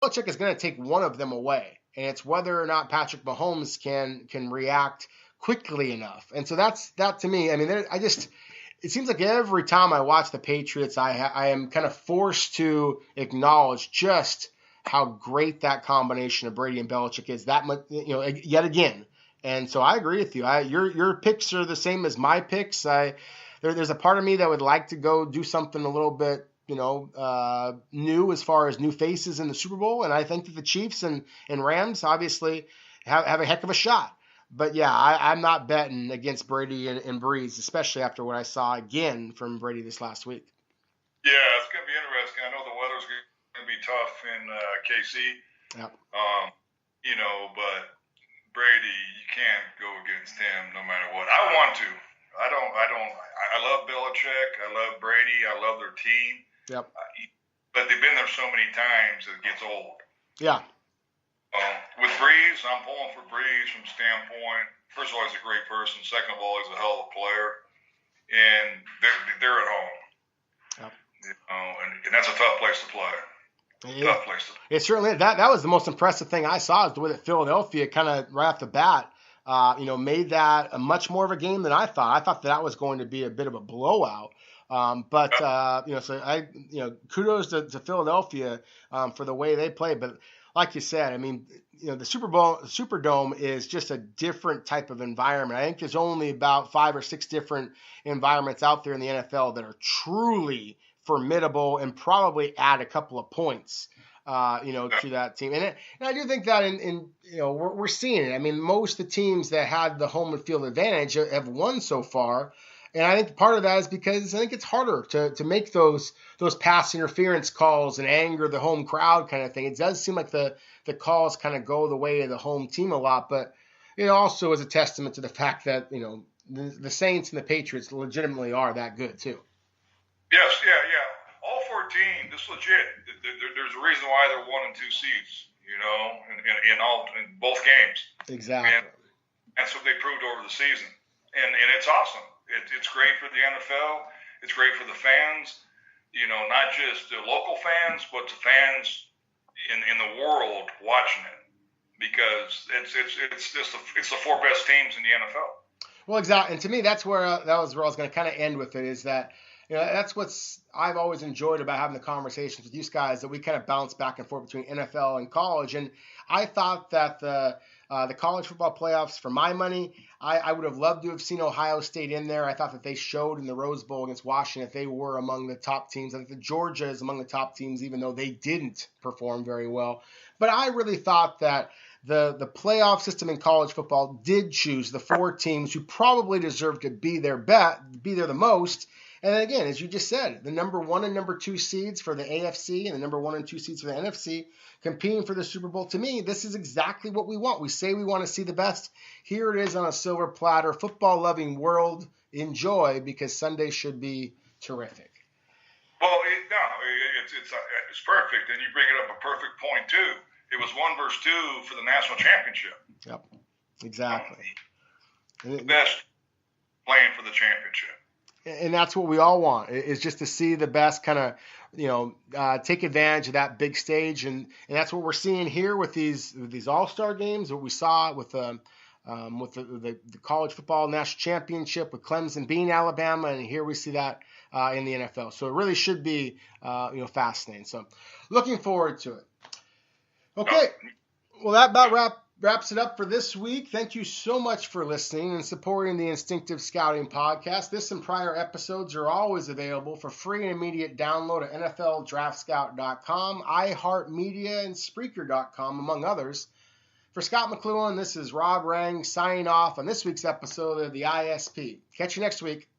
Belichick is going to take one of them away, and it's whether or not Patrick Mahomes can react quickly enough. And so that to me. I mean, it seems like every time I watch the Patriots, I am kind of forced to acknowledge just how great that combination of Brady and Belichick is. That much, yet again. And so I agree with you. Your picks are the same as my picks. There's a part of me that would like to go do something a little bit, new as far as new faces in the Super Bowl. And I think that the Chiefs and Rams obviously have a heck of a shot. But yeah, I'm not betting against Brady and Breeze, especially after what I saw again from Brady this last week. Yeah, it's going to be interesting. I know the weather's going to be tough in KC. Yep. But Brady, you can't go against him no matter what. I want to. I love Belichick. I love Brady. I love their team. Yep. But they've been there so many times it gets old. Yeah. With Breeze, I'm pulling for Breeze from standpoint. First of all, he's a great person. Second of all, he's a hell of a player, and they're at home. Yep. And that's a tough place to play. Tough place to play. It certainly is. That was the most impressive thing I saw is the way that Philadelphia kind of right off the bat, made that a much more of a game than I thought. I thought that was going to be a bit of a blowout. Kudos to Philadelphia for the way they played. But like you said, I mean, the Superdome is just a different type of environment. I think there's only about 5 or 6 different environments out there in the NFL that are truly formidable and probably add a couple of points, to that team. And I do think that we're seeing it. I mean, most of the teams that had the home field advantage have won so far. And I think part of that is because I think it's harder to make those pass interference calls and anger the home crowd kind of thing. It does seem like the calls kind of go the way of the home team a lot, but it also is a testament to the fact that, the Saints and the Patriots legitimately are that good too. Yes, yeah. All 14, this is legit. There's a reason why they're 1 and 2 seeds, in both games. Exactly. And that's what they proved over the season. And it's awesome. It's great for the NFL. It's great for the fans, not just the local fans, but the fans in the world watching it, because it's the 4 best teams in the NFL. Well, exactly. And to me, that's where I was going to kind of end with it, is that that's what's I've always enjoyed about having the conversations with you guys, that we kind of bounce back and forth between NFL and college. And I thought that the college football playoffs, for my money, I would have loved to have seen Ohio State in there. I thought that they showed in the Rose Bowl against Washington that they were among the top teams. I think that Georgia is among the top teams, even though they didn't perform very well. But I really thought that the playoff system in college football did choose the 4 teams who probably deserved to be there the most. And then again, as you just said, the number 1 and number 2 seeds for the AFC and the number 1 and 2 seeds for the NFC competing for the Super Bowl. To me, this is exactly what we want. We say we want to see the best. Here it is on a silver platter. Football-loving world, enjoy, because Sunday should be terrific. Well, it's perfect, and you bring it up a perfect point too. It was 1 versus 2 for the national championship. Yep, exactly. The best playing for the championship. And that's what we all want, is just to see the best kind of, take advantage of that big stage. And that's what we're seeing here with these all-star games, what we saw with the college football national championship with Clemson beating Alabama. And here we see that in the NFL. So it really should be, fascinating. So looking forward to it. Okay. Well, that about wraps it up for this week. Thank you so much for listening and supporting the Instinctive Scouting Podcast. This and prior episodes are always available for free and immediate download at NFLDraftScout.com, iHeartMedia, and Spreaker.com, among others. For Scot McCloughan, this is Rob Rang signing off on this week's episode of the ISP. Catch you next week.